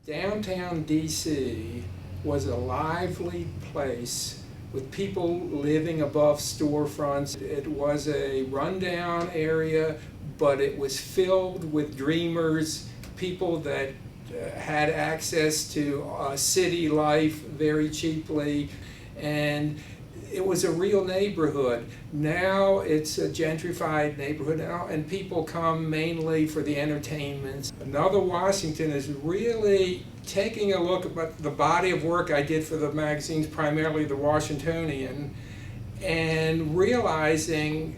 Downtown D.C. was a lively place with people living above storefronts. It was a rundown area, but it was filled with dreamers, people that had access to city life very cheaply, and it was a real neighborhood. Now it's a gentrified neighborhood now, and people come mainly for the entertainments. Another Washington is really taking a look at the body of work I did for the magazines, primarily the Washingtonian, and realizing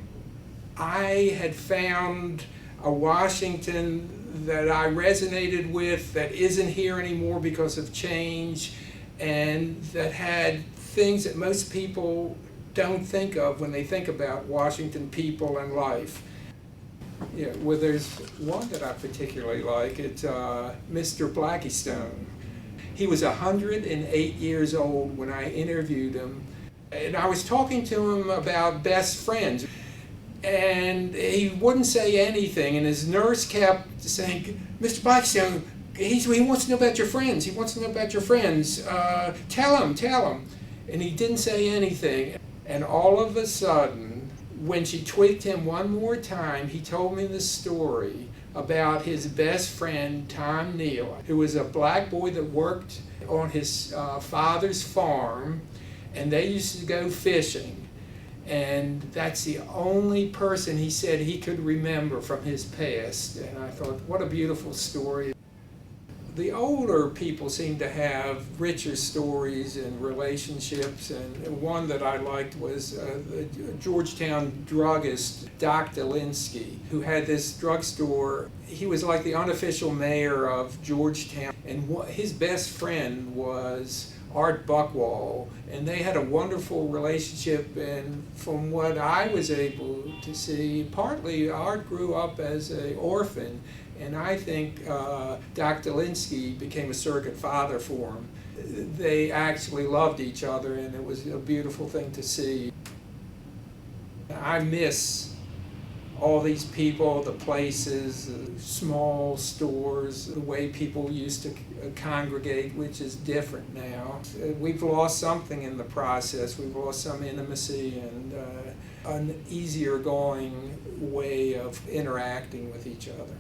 I had found a Washington that I resonated with, that isn't here anymore because of change, and that had things that most people don't think of when they think about Washington people and life. Yeah, well, there's one that I particularly like. It's Mr. Blackiestone. He was 108 years old when I interviewed him, and I was talking to him about best friends, and he wouldn't say anything, and his nurse kept saying, "Mr. Blackiestone, he wants to know about your friends. He wants to know about your friends. Tell him." And he didn't say anything. And all of a sudden, when she tweaked him one more time, he told me the story about his best friend, Tom Neal, who was a black boy that worked on his father's farm, and they used to go fishing. And that's the only person he said he could remember from his past. And I thought, what a beautiful story. The older people seem to have richer stories and relationships, and one that I liked was the Georgetown druggist, Doc Delinsky, who had this drugstore. He was like the unofficial mayor of Georgetown, and his best friend was Art Buckwall, and they had a wonderful relationship. And from what I was able to see, partly Art grew up as an orphan, and I think Doc Delinsky became a surrogate father for him. They actually loved each other, and it was a beautiful thing to see. I miss all these people, the places, the small stores, the way people used to congregate, which is different now. We've lost something in the process. We've lost some intimacy and an easier going way of interacting with each other.